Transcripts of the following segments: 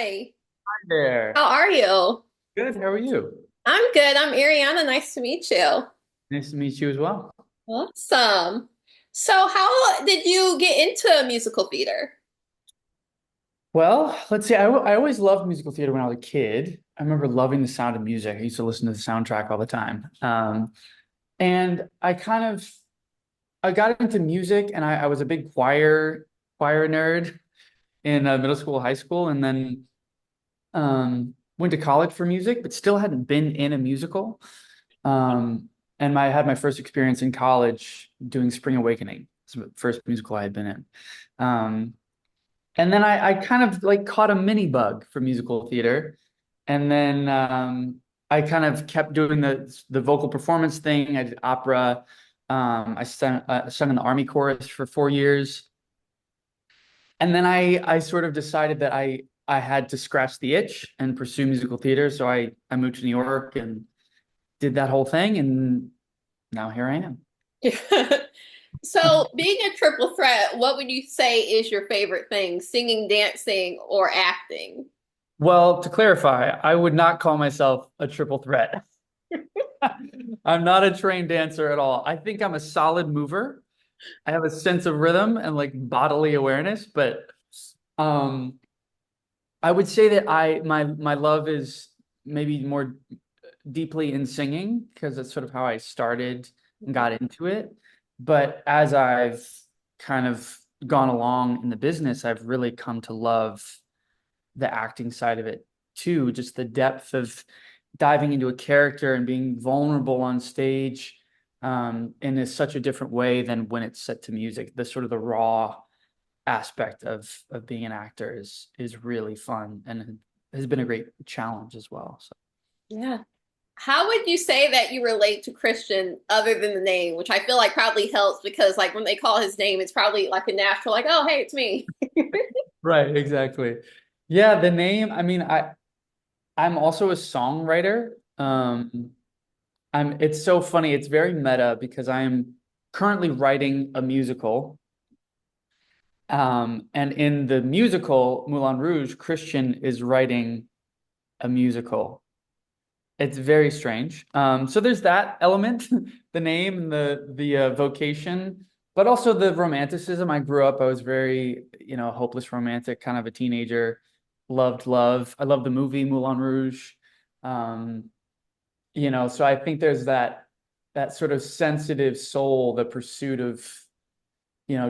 Hi. Hi there. How are you? Good. How are you? I'm good. I'm Ariana. Nice to meet you. Nice to meet you as well. Awesome. So, how did you get into musical theater? Well, let's see. I always loved musical theater when I was a kid. I remember loving the sound of music. I used to listen to the soundtrack all the time. And I got into music, and I was a big choir nerd in middle school, high school, and then went to college for music, but still hadn't been in a musical. And I had my first experience in college doing Spring Awakening. It's the first musical I had been in. Um, and then I kind of like caught a mini bug for musical theater. And then I kind of kept doing the vocal performance thing. I did opera. I sung in the Army chorus for 4 years. And then I sort of decided that I had to scratch the itch and pursue musical theater. So I moved to New York and did that whole thing, and now here I am. So, being a triple threat, what would you say is your favorite thing? Singing, dancing, or acting? Well, to clarify, I would not call myself a triple threat. I'm not a trained dancer at all. I think I'm a solid mover. I have a sense of rhythm and like bodily awareness, but um I would say that my love is maybe more deeply in singing because that's sort of how I started and got into it. But as I've kind of gone along in the business, I've really come to love the acting side of it too, just the depth of diving into a character and being vulnerable on stage in a, such a different way than when it's set to music. The sort of the raw aspect of being an actor is really fun and has been a great challenge as well. So Yeah. How would you say that you relate to Christian other than the name, which I feel like probably helps because, like, when they call his name, it's probably like a natural, like, oh, hey, it's me. right, exactly. Yeah, the name, I mean, I'm also a songwriter. It's so funny, it's very meta because I am currently writing a musical. And in the musical Moulin Rouge, Christian is writing a musical. It's very strange. So there's that element, the name and the vocation, but also the romanticism. I grew up, I was very, hopeless romantic, kind of a teenager, loved love. I love the movie Moulin Rouge. Um, so I think there's that sort of sensitive soul, the pursuit of,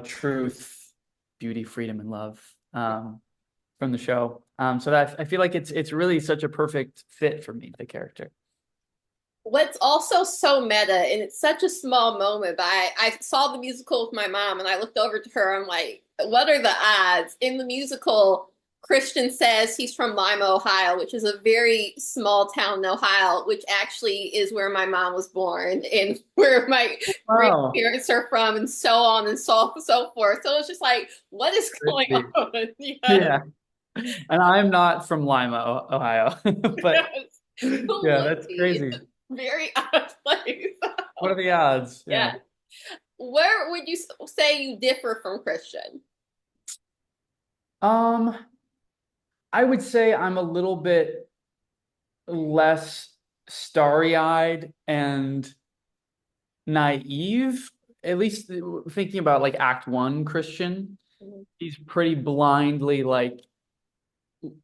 truth, beauty, freedom, and love from the show. So that I feel like it's really such a perfect fit for me, the character. What's also so meta, and it's such a small moment, but I saw the musical with my mom and I looked over to her. I'm like, what are the odds? In the musical, Christian says he's from Lima, Ohio, which is a very small town in Ohio, which actually is where my mom was born and where my Oh, grandparents are from, and so on and so forth. So it's just like, what is going crazy. on? Yes, Yeah. And I'm not from Lima, Ohio, but yes. yeah, that's It's crazy. a very odd place. What are the odds? Yeah. Yeah. Where would you say you differ from Christian? Um, I would say I'm a little bit less starry-eyed and naive, at least thinking about like Act One Christian. He's pretty blindly like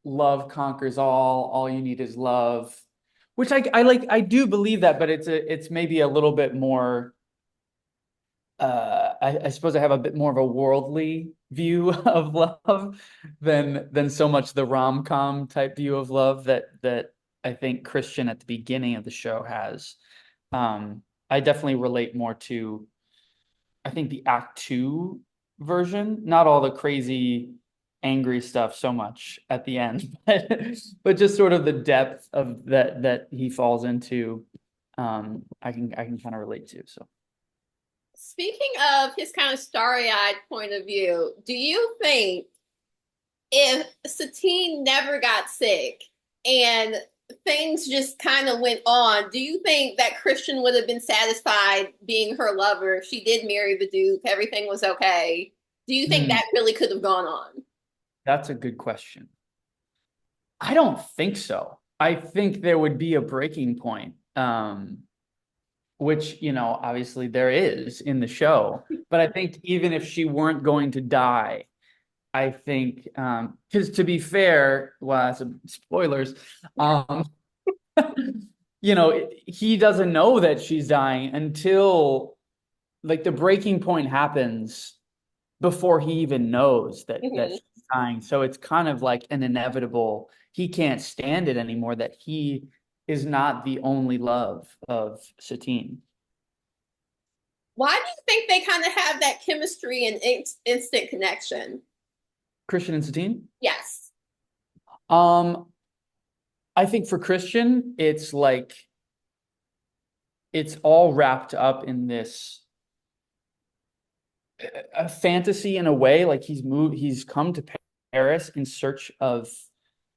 love conquers all you need is love, which I like. I do believe that, but it's maybe a little bit more I suppose I have a bit more of a worldly view of love than so much the rom-com type view of love that I think Christian at the beginning of the show has. I definitely relate more to I think the Act Two version, not all the crazy angry stuff so much at the end, but just sort of the depth of that he falls into. I can kind of relate to. So. Speaking of his kind of starry-eyed point of view, do you think if Satine never got sick and things just kind of went on, do you think that Christian would have been satisfied being her lover if she did marry the Duke, everything was okay? Do you think Hmm. that really could have gone on? That's a good question. I don't think so. I think there would be a breaking point, which, obviously there is in the show. But I think even if she weren't going to die, I think, because to be fair, well, that's spoilers. Um, he doesn't know that she's dying until like the breaking point happens before he even knows that Mhm. she's dying. So it's kind of like an inevitable, he can't stand it anymore that he is not the only love of Satine. Why do you think they kind of have that chemistry and instant connection? Christian and Satine? Yes. Um, I think for Christian, it's like it's all wrapped up in this a fantasy in a way. Like he's come to Paris in search of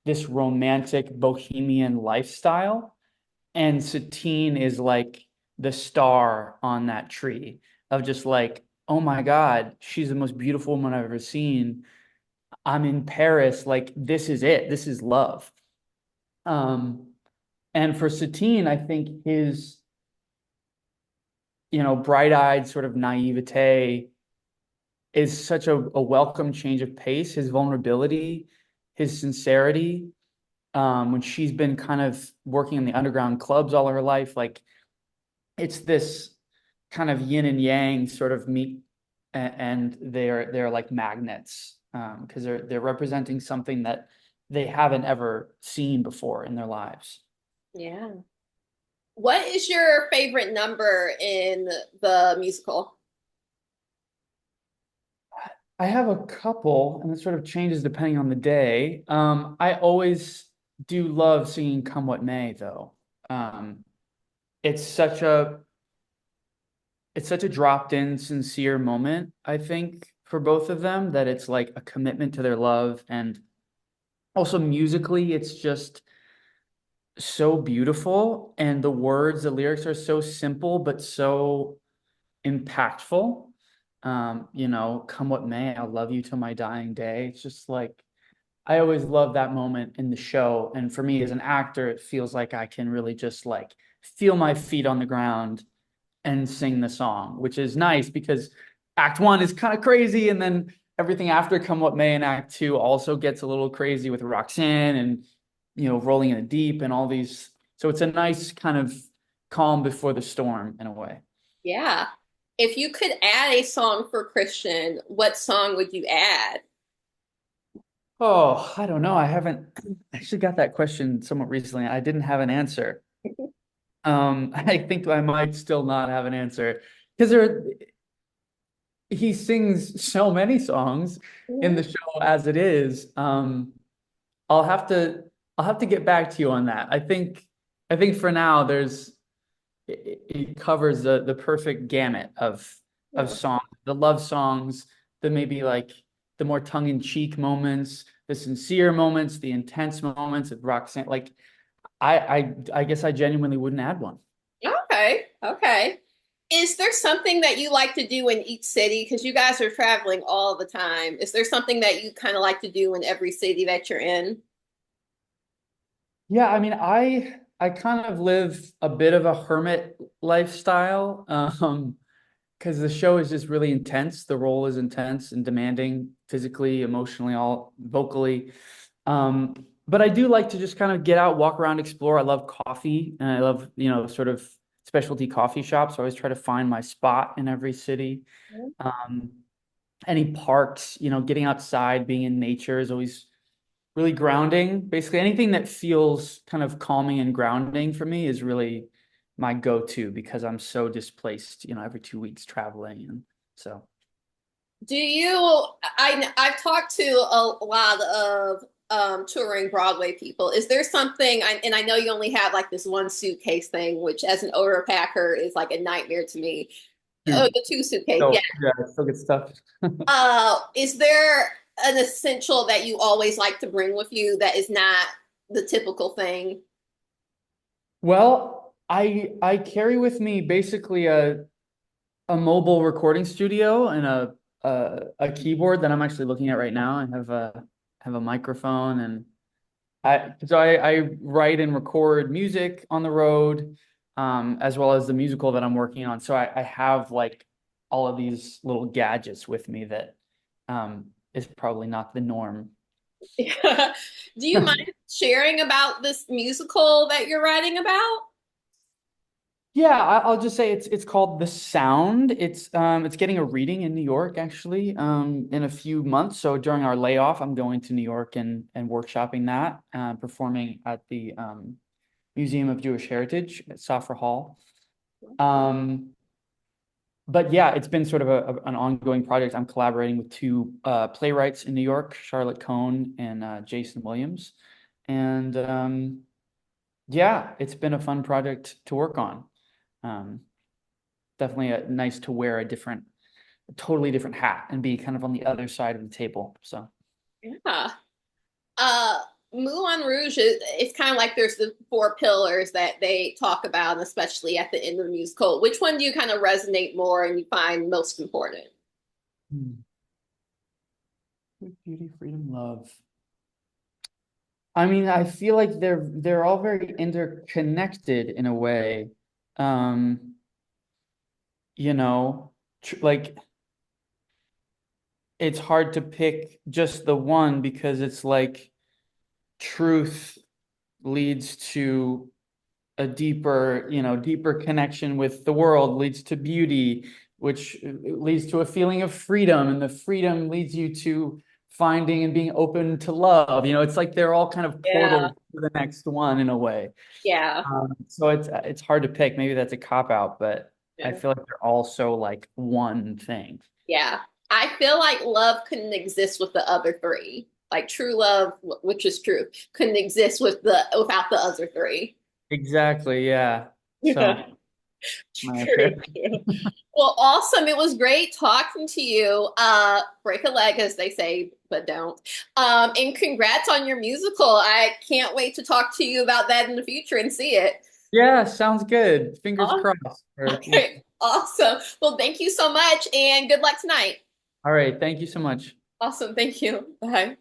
this romantic bohemian lifestyle. And Satine is like the star on that tree of just like, oh my God, she's the most beautiful woman I've ever seen. I'm in Paris. Like, this is it. This is love. Um, and for Satine, I think his, bright-eyed sort of naivete is such a welcome change of pace. His vulnerability, his sincerity, when she's been kind of working in the underground clubs all her life, like it's this kind of yin and yang sort of meet, and they're like magnets, because they're representing something that they haven't ever seen before in their lives. Yeah. What is your favorite number in the musical? I have a couple, and it sort of changes depending on the day. I always do love singing "Come What May," though. Um, it's such a it's such a dropped in, sincere moment, I think, for both of them, that it's like a commitment to their love. And also musically, it's just so beautiful. And the lyrics are so simple, but so impactful. Come what may, I'll love you till my dying day. It's just like, I always love that moment in the show. And for me as an actor, it feels like I can really just like feel my feet on the ground and sing the song, which is nice because act one is kind of crazy. And then everything after Come What May in act two also gets a little crazy with Roxanne and, rolling in the deep and all these. So it's a nice kind of calm before the storm in a way. Yeah. If you could add a song for Christian, what song would you add? Oh, I don't know. I haven't actually got that question somewhat recently. I didn't have an answer. I think I might still not have an answer because he sings so many songs in Mhm. the show as it is. I'll have to I'll have to get back to you on that. I think for now it covers the perfect gamut of Yeah. songs, the love songs, the maybe like the more tongue-in-cheek moments, the sincere moments, the intense moments of Roxanne. Like I guess I genuinely wouldn't add one. Okay. Okay. Is there something that you like to do in each city? Because you guys are traveling all the time. Is there something that you kind of like to do in every city that you're in? Yeah, I mean, I kind of live a bit of a hermit lifestyle, because the show is just really intense. The role is intense and demanding physically, emotionally, all vocally. Um, but I do like to just kind of get out, walk around, explore. I love coffee and I love, sort of specialty coffee shops. So I always try to find my spot in every city. Um, any parks, getting outside, being in nature is always really grounding. Basically, anything that feels kind of calming and grounding for me is really my go-to because I'm so displaced, every 2 weeks traveling. And so, Do you? I've talked to a lot of touring Broadway people. Is there something? And I know you only have like this one suitcase thing, which as an odor packer is like a nightmare to me. Oh, shoot. the two suitcase. Yeah. So yeah, I still get stuff. Is there an essential that you always like to bring with you that is not the typical thing? Well, I carry with me basically a mobile recording studio and a keyboard that I'm actually looking at right now. I have a microphone and I write and record music on the road, as well as the musical that I'm working on. So I have like all of these little gadgets with me that is probably not the norm. Do you mind sharing about this musical that you're writing about? Yeah, I'll just say it's called The Sound. It's getting a reading in New York actually in a few months. So during our layoff, I'm going to New York and workshopping that, performing at the Museum of Jewish Heritage at Safra Hall. Um, but yeah, it's been sort of an ongoing project. I'm collaborating with two playwrights in New York, Charlotte Cohn and Jason Williams. And yeah, it's been a fun project to work on. Um, Definitely nice to wear a totally different hat and be kind of on the other side of the table. So Yeah. Uh, Moulin Rouge is it's kind of like there's the four pillars that they talk about, and especially at the end of the musical. Which one do you kind of resonate more and you find most important? hmm. Beauty, freedom, love. I mean, I feel like they're all very interconnected in a way. Um, you know, like it's hard to pick just the one because it's like truth leads to a deeper, deeper connection with the world, leads to beauty, which leads to a feeling of freedom, and the freedom leads you to finding and being open to love. It's like they're all kind of Yeah, portals to the next one in a way. yeah, So it's hard to pick. Maybe that's a cop out, but I yeah. feel like they're all so like one thing. Yeah. I feel like love couldn't exist with the other three. Like true love, which is true, couldn't exist without the other three. Exactly. Yeah. Yeah, So my true, pick. true. Well, awesome. It was great talking to you. Break a leg, as they say, but don't. And congrats on your musical. I can't wait to talk to you about that in the future and see it. Yeah, sounds good. Fingers Aw- crossed. Okay, awesome. Well, thank you so much and good luck tonight. All right. Thank you so much. Awesome. Thank you. Bye.